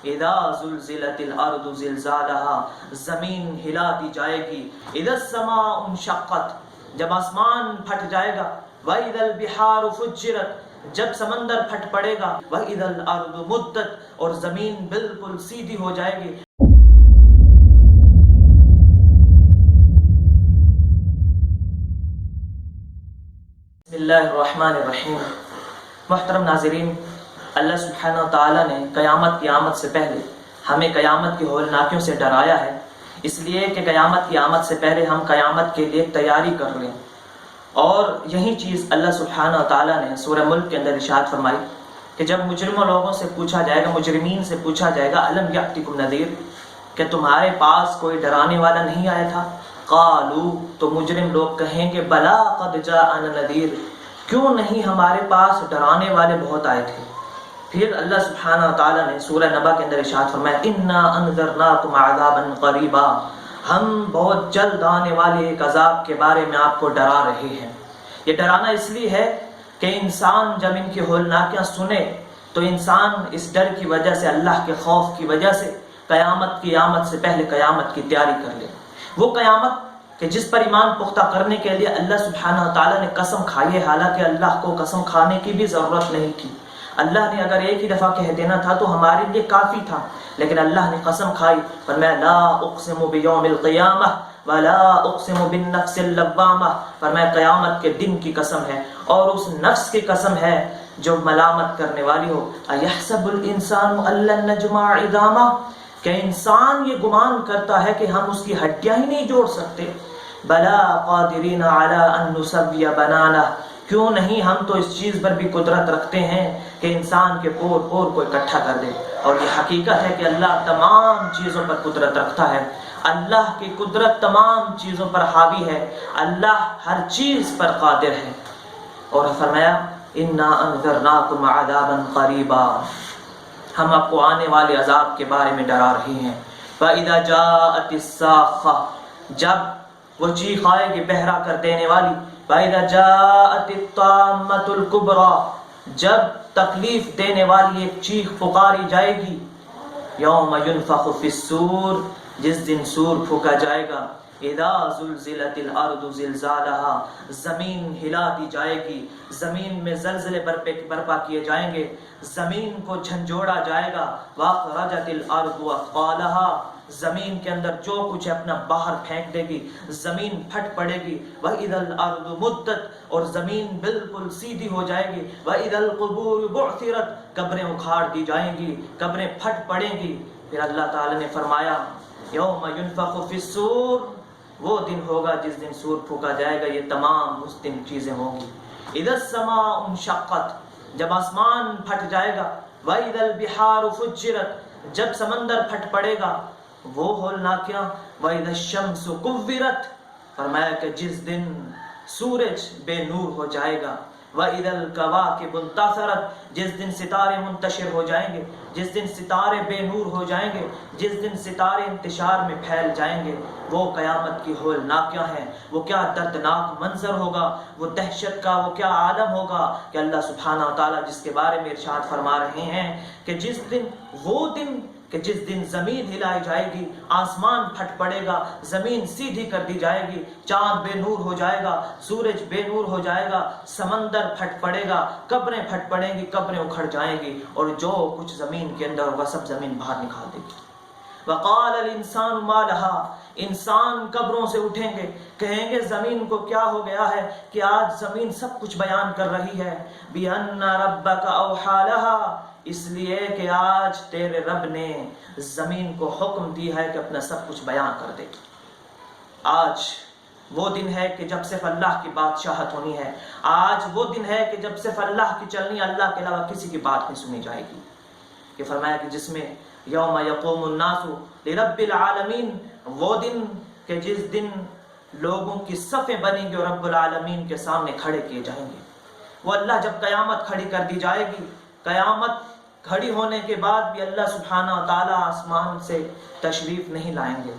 اذا زلزلت الارض زلزالها، زمین ہلا دی جائے گی، اذا السماء انشقت، جب آسمان پھٹ جائے گا، واذا البحار فجرت، جب سمندر پھٹ پڑے گا، واذا الارض مدت، اور زمین بالکل سیدھی ہو جائے گی۔ بسم اللہ الرحمن الرحیم۔ محترم ناظرین، اللہ سبحانہ و تعالیٰ نے قیامت کی آمد سے پہلے ہمیں قیامت کی ہولناکیوں سے ڈرایا ہے، اس لیے کہ قیامت کی آمد سے پہلے ہم قیامت کے لیے تیاری کر لیں۔ اور یہی چیز اللہ سبحانہ و تعالیٰ نے سورہ ملک کے اندر ارشاد فرمائی کہ جب مجرموں لوگوں سے پوچھا جائے گا، مجرمین سے پوچھا جائے گا الم یأتکم نذیر، کہ تمہارے پاس کوئی ڈرانے والا نہیں آیا تھا؟ قالوا، تو مجرم لوگ کہیں گے بلا قد جاءنا نذیر، کیوں نہیں ہمارے پاس ڈرانے والے بہت آئے تھے۔ پھر اللہ سبحانہ و تعالیٰ نے سورہ نبا کے اندر ارشاد فرمایا انا انذرناکم عذابا قریبا، ہم بہت جلد آنے والے ایک عذاب کے بارے میں آپ کو ڈرا رہے ہیں۔ یہ ڈرانا اس لیے ہے کہ انسان جب ان کی ہولناکیاں سنے تو انسان اس ڈر کی وجہ سے، اللہ کے خوف کی وجہ سے قیامت کی آمد سے پہلے قیامت کی تیاری کر لے۔ وہ قیامت کہ جس پر ایمان پختہ کرنے کے لیے اللہ سبحانہ تعالیٰ نے قسم کھائی ہے، حالانکہ اللہ کو قسم کھانے کی بھی ضرورت نہیں تھی۔ اللہ نے اگر ایک ہی دفعہ کہہ دینا تھا تو ہمارے لیے کافی تھا، لیکن اللہ نے قسم کھائی، فرمایا لا اقسم بیوم القیامہ ولا اقسم بالنفس اللوامہ، فرمایا قیامت کے دن کی قسم ہے اور اس نفس کی قسم ہے جو ملامت کرنے والی ہو۔ ایحسب الانسان ان لن نجمع عظامہ، کہ انسان یہ گمان کرتا ہے کہ ہم اس کی ہڈیاں ہی نہیں جوڑ سکتے۔ بلا قادرین علی ان نسوی بنانہ، کیوں نہیں، ہم تو اس چیز پر بھی قدرت رکھتے ہیں کہ انسان کے پور پور کو اکٹھا کر دے۔ اور یہ حقیقت ہے کہ اللہ تمام چیزوں پر قدرت رکھتا ہے، اللہ کی قدرت تمام چیزوں پر حاوی ہے، اللہ ہر چیز پر قادر ہے۔ اور فرمایا انا انذرناکم عذابا قریبا، ہم آپ کو آنے والے عذاب کے بارے میں ڈرا رہے ہیں۔ فَإِذَا جَاءَتِ الصَّاخَّةُ، جب وہ چیخ آئے گی بہرا کر دینے والی۔ فَإِذَا جَاءَتِ الطَّامَّةُ الْكُبْرَى، جب تکلیف دینے والی ایک چیخ پکاری جائے گی۔ یوم ينفخ فی الصور، جس دن سور پھونکا جائے گا۔ اذا زلزلت الارض زلزالها، زمین ہلا دی جائے گی، زمین میں زلزلے برپا کیے جائیں گے، زمین کو جھنجھوڑا جائے گا۔ واخرجت الارض اثقالها، زمین کے اندر جو کچھ ہے اپنا باہر پھینک دے گی، زمین پھٹ پڑے گی۔ واذا الارض مدت، اور زمین بالکل سیدھی ہو جائے گی۔ واذا القبور بعثرت، قبریں اکھاڑ دی جائیں گی، قبریں پھٹ پڑیں گی۔ پھر اللہ تعالی نے فرمایا یوم ينفخ فی الصور، وہ دن ہوگا جس دن سور پھونکا جائے گا، یہ تمام اس دن چیزیں ہوں گی۔ اذا السماء انشقت، جب آسمان پھٹ جائے گا۔ واذا البحار فجرت، جب سمندر پھٹ پڑے گا۔ وہ ہولناکیاں واذا الشمس کورت، فرمایا کہ جس دن سورج بے نور ہو جائے گا۔ واذا الکواکب انتثرت، جس دن ستارے منتشر ہو جائیں گے، جس دن ستارے بے نور ہو جائیں گے، جس دن ستارے انتشار میں پھیل جائیں گے۔ وہ قیامت کی ہولناکیاں ہیں، وہ کیا دردناک منظر ہوگا، وہ دہشت کا وہ کیا عالم ہوگا کہ اللہ سبحانہ و تعالیٰ جس کے بارے میں ارشاد فرما رہے ہیں کہ جس دن، وہ دن کہ جس دن زمین ہلائی جائے گی، آسمان پھٹ پڑے گا، زمین سیدھی کر دی جائے گی، چاند بے نور ہو جائے گا، سورج بے نور ہو جائے گا، سمندر پھٹ پڑے گا، قبریں پھٹ پڑیں گی، قبریں اکھڑ جائیں گی، اور جو کچھ زمین کے اندر ہوگا سب زمین باہر نکال دے گی۔ وقال الانسان ما لها، انسان قبروں سے اٹھیں گے، کہیں گے زمین کو کیا ہو گیا ہے کہ آج زمین سب کچھ بیان کر رہی ہے۔ بأن ربک اوحی لها، اس لیے کہ آج تیرے رب نے زمین کو حکم دیا ہے کہ اپنا سب کچھ بیان کر دے گی۔ آج وہ دن ہے کہ جب صرف اللہ کی بادشاہت ہونی ہے، آج وہ دن ہے کہ جب صرف اللہ کی چلنی، اللہ کے علاوہ کسی کی بات نہیں سنی جائے گی۔ کہ فرمایا کہ جس میں یوم یقوم الناس لرب العالمین، وہ دن کہ جس دن لوگوں کی صفیں بنیں گی اور رب العالمین کے سامنے کھڑے کیے جائیں گے۔ وہ اللہ جب قیامت کھڑی کر دی جائے گی، قیامت کھڑی ہونے کے بعد بھی اللہ سبحانہ و تعالیٰ آسمان سے تشریف نہیں لائیں گے،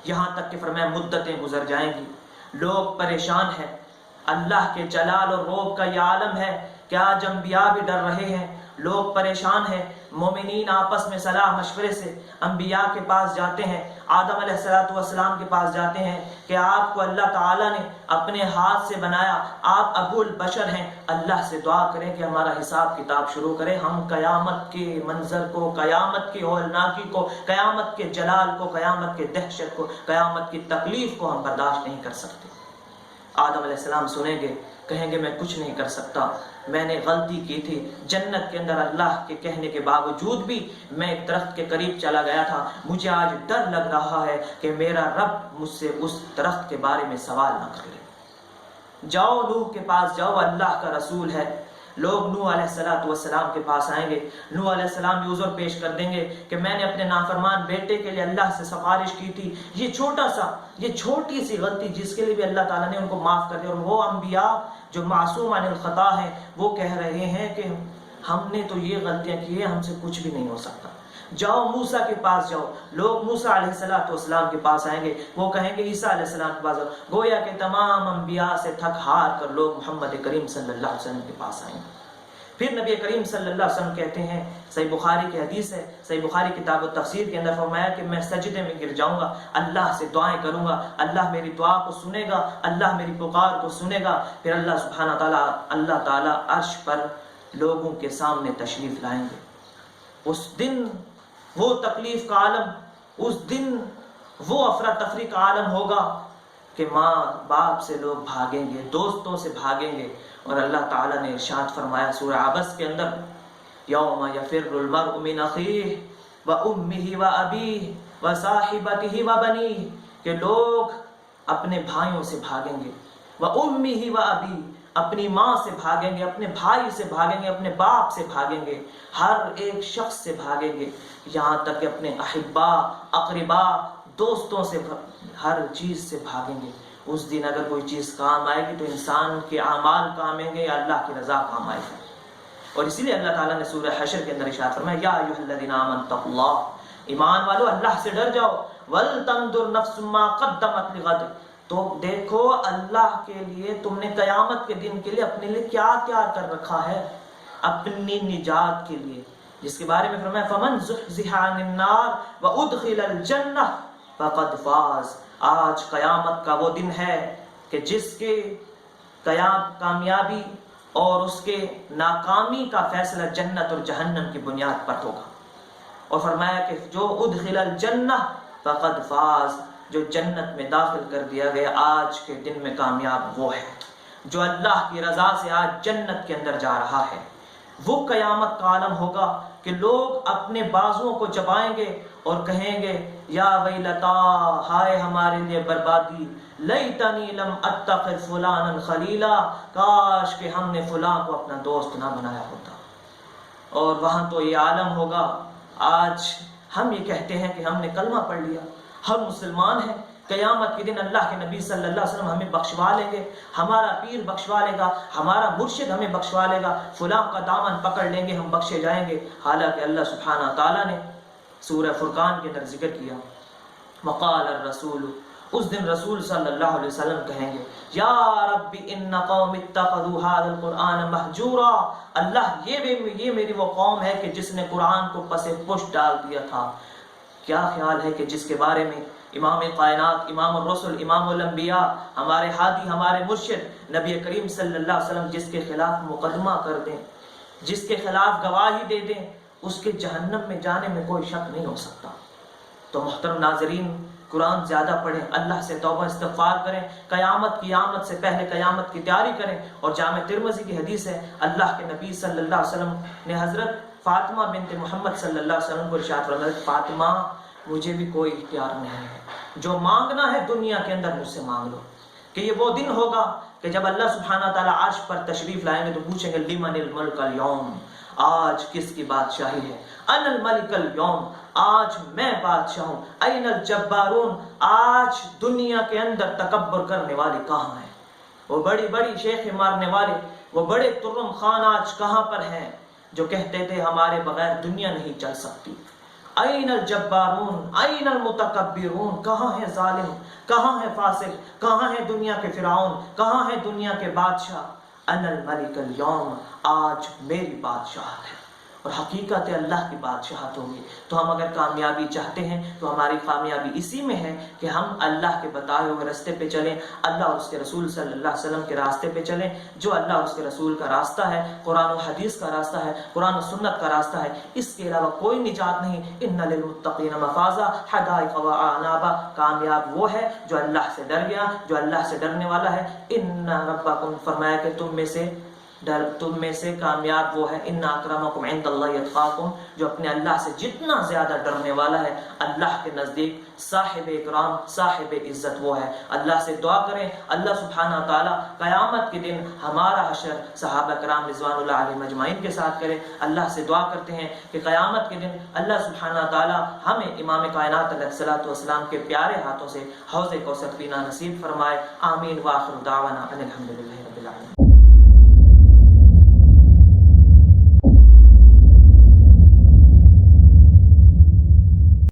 یہاں تک کہ فرمایا مدتیں گزر جائیں گی، لوگ پریشان ہیں۔ اللہ کے جلال اور روب کا یہ عالم ہے کہ آج انبیاء بھی ڈر رہے ہیں، لوگ پریشان ہیں، مومنین آپس میں صلاح مشورے سے انبیاء کے پاس جاتے ہیں، آدم علیہ السلام کے پاس جاتے ہیں کہ آپ کو اللہ تعالیٰ نے اپنے ہاتھ سے بنایا، آپ ابو البشر ہیں، اللہ سے دعا کریں کہ ہمارا حساب کتاب شروع کریں، ہم قیامت کے منظر کو، قیامت کی ہولناکی کو، قیامت کے جلال کو، قیامت کے دہشت کو، قیامت کی تکلیف کو ہم برداشت نہیں کر سکتے۔ آدم علیہ السلام سنیں گے، کہیں گے میں کچھ نہیں کر سکتا، میں نے غلطی کی تھی، جنت کے اندر اللہ کے کہنے کے باوجود بھی میں ایک درخت کے قریب چلا گیا تھا، مجھے آج ڈر لگ رہا ہے کہ میرا رب مجھ سے اس درخت کے بارے میں سوال نہ کر لے۔ جاؤ نوح کے پاس جاؤ، اللہ کا رسول ہے۔ لوگ نوح علیہ السلام کے پاس آئیں گے، نوح علیہ السلام بھی عذر پیش کر دیں گے کہ میں نے اپنے نافرمان بیٹے کے لیے اللہ سے سفارش کی تھی، یہ چھوٹی سی غلطی جس کے لیے بھی اللہ تعالیٰ نے ان کو معاف کر دیا۔ اور وہ انبیاء جو معصوم عن الخطا ہیں وہ کہہ رہے ہیں کہ ہم نے تو یہ غلطیاں کی ہیں، ہم سے کچھ بھی نہیں ہو سکتا۔ جاؤ موسیٰ کے پاس جاؤ، لوگ موسیٰ علیہ السلام کے پاس آئیں گے، وہ کہیں گے عیسیٰ علیہ السلام کے پاس جاؤ، گویا کہ تمام انبیاء سے تھک ہار کر لوگ محمد کریم صلی اللہ علیہ وسلم کے پاس آئیں گے۔ پھر نبی کریم صلی اللہ علیہ وسلم کہتے ہیں، صحیح بخاری کی حدیث ہے، صحیح بخاری کتاب التفسیر کے اندر فرمایا کہ میں سجدے میں گر جاؤں گا، اللہ سے دعائیں کروں گا، اللہ میری دعا کو سنے گا، اللہ میری پکار کو سنے گا، پھر اللہ تعالیٰ عرش پر لوگوں کے سامنے تشریف لائیں گے۔ اس دن وہ تکلیف کا عالم، اس دن وہ افراتفری کا عالم ہوگا کہ ماں باپ سے لوگ بھاگیں گے، دوستوں سے بھاگیں گے، اور اللہ تعالیٰ نے ارشاد فرمایا سورہ عبس کے اندر، یوم یفر المرء من اخیہ وامہ وابیہ وصاحبتہ وبنیہ، کہ لوگ اپنے بھائیوں سے بھاگیں گے، وامہ وابیہ، اپنی ماں سے بھاگیں گے، اپنے بھائی سے بھاگیں گے، اپنے باپ سے بھاگیں گے، ہر ایک شخص سے بھاگیں گے، یہاں تک کہ اپنے احبا، اقربا، دوستوں سے، ہر چیز سے بھاگیں گے۔ اس دن اگر کوئی چیز کام آئے گی تو انسان کے اعمال کام آئیں گے یا اللہ کی رضا کام آئے گی۔ اور اسی لیے اللہ تعالیٰ نے سورہ حشر کے اندر ارشاد فرمایا، یا ایھا الذین آمنوا اتقوا اللہ، ایمان والو اللہ سے ڈر جاؤ، ولتنظر نفس ما قدمت لغد، تو دیکھو اللہ کے لیے تم نے قیامت کے دن کے لیے اپنے لیے کیا کیا کر رکھا ہے، اپنی نجات کے لیے، جس کے بارے میں فرمایا فمن زحزح عن النار وادخل الجنہ فقد فاز۔ آج قیامت کا وہ دن ہے کہ جس کے کامیابی اور اس کے ناکامی کا فیصلہ جنت اور جہنم کی بنیاد پر ہوگا، اور فرمایا کہ جو ادخل الجنہ فقد فاز، جو جنت میں داخل کر دیا گیا آج کے دن میں کامیاب وہ ہے جو اللہ کی رضا سے آج جنت کے اندر جا رہا ہے۔ وہ قیامت کا عالم ہوگا کہ لوگ اپنے بازوؤں کو چبائیں گے اور کہیں گے یا ویلتا، ہائے ہمارے لیے بربادی، لیتنی لم اتخذ فلانا خلیلا، کاش کہ ہم نے فلاں کو اپنا دوست نہ بنایا ہوتا۔ اور وہاں تو یہ عالم ہوگا، آج ہم یہ کہتے ہیں کہ ہم نے کلمہ پڑھ لیا، ہم مسلمان ہیں، قیامت کے دن اللہ کے نبی صلی اللہ علیہ وسلم ہمیں بخشوا لیں گے، ہمارا پیر بخشوا لے گا، ہمارا مرشد ہمیں بخشوا لے گا، فلاں کا دامن پکڑ لیں گے، ہم بخشے جائیں گے۔ حالانکہ اللہ سبحانہ تعالیٰ نے سورہ فرقان کے اندر ذکر کیا، وقال الرسول، اس دن رسول صلی اللہ علیہ وسلم کہیں گے یا رب ان قوم اتخذوا هذا القرآن مہجورا، اللہ یہ میری وہ قوم ہے کہ جس نے قرآن کو پس پشت ڈال دیا تھا۔ کیا خیال ہے کہ جس کے بارے میں امام کائنات، امام الرسل، امام الانبیاء، ہمارے ہادی، ہمارے مرشد نبی کریم صلی اللہ علیہ وسلم جس کے خلاف مقدمہ کر دیں، جس کے خلاف گواہی دے دیں، اس کے جہنم میں جانے میں کوئی شک نہیں ہو سکتا۔ تو محترم ناظرین، قرآن زیادہ پڑھیں، اللہ سے توبہ استغفار کریں، قیامت کی آمد سے پہلے قیامت کی تیاری کریں۔ اور جامع ترمذی کی حدیث ہے، اللہ کے نبی صلی اللہ علیہ وسلم نے حضرت فاطمہ بنت محمد صلی اللہ علیہ وسلم کو ارشاد فرمایا، فاطمہ مجھے بھی کوئی اختیار نہیں ہے، جو مانگنا ہے دنیا کے اندر مجھ سے مانگ لو، کہ یہ وہ دن ہوگا کہ جب اللہ سبحانہ تعالیٰ عرش پر تشریف لائیں گے تو پوچھیں گے لمن الملک اليوم، آج کس کی بادشاہی ہے؟ انا الملک اليوم، آج میں بادشاہ ہوں۔ این الجبارون، آج دنیا کے اندر تکبر کرنے والے کہاں ہیں؟ وہ بڑی بڑی شیخ مارنے والے، وہ بڑے ترم خان آج کہاں پر ہیں جو کہتے تھے ہمارے بغیر دنیا نہیں چل سکتی؟ این الجبارون، این المتکبرون، کہاں ہے ظالم، کہاں ہے فاسق، کہاں ہے دنیا کے فرعون، کہاں ہے دنیا کے بادشاہ؟ انا الملک اليوم، آج میری بادشاہت ہے۔ اور حقیقت اللہ کی بادشاہت ہوگی. تو ہم اگر کامیابی چاہتے ہیں تو ہماری کامیابی اسی میں ہے کہ ہم اللہ کے بتائے ہوئے راستے پہ چلیں, اللہ اور اس کے رسول صلی اللہ علیہ وسلم کے راستے پہ چلیں. جو اللہ اور اس کے رسول کا راستہ ہے, قرآن و حدیث کا راستہ ہے, قرآن و سنت کا راستہ ہے, اس کے علاوہ کوئی نجات نہیں. ان للمتقین مفازا حدائق واعنابا, کامیاب وہ ہے جو اللہ سے ڈر گیا, جو اللہ سے ڈرنے والا ہے. ان ربکم, فرمایا کہ تم میں سے کامیاب وہ ہے, ان اکرمکم عند اللہ اتقاکم, جو اپنے اللہ سے جتنا زیادہ ڈرنے والا ہے اللہ کے نزدیک صاحب اکرام, صاحب عزت وہ ہے. اللہ سے دعا کریں, اللہ سبحانہ تعالیٰ قیامت کے دن ہمارا حشر صحابہ کرام رضوان اللہ علیہم اجمعین کے ساتھ کرے. اللہ سے دعا کرتے ہیں کہ قیامت کے دن اللہ سبحانہ تعالیٰ ہمیں امام کائنات علیہ الصلوۃ والسلام کے پیارے ہاتھوں سے حوض کوثر پینا نصیب فرمائے. آمین. وآخر دعوانا ان الحمد للہ رب العالمین.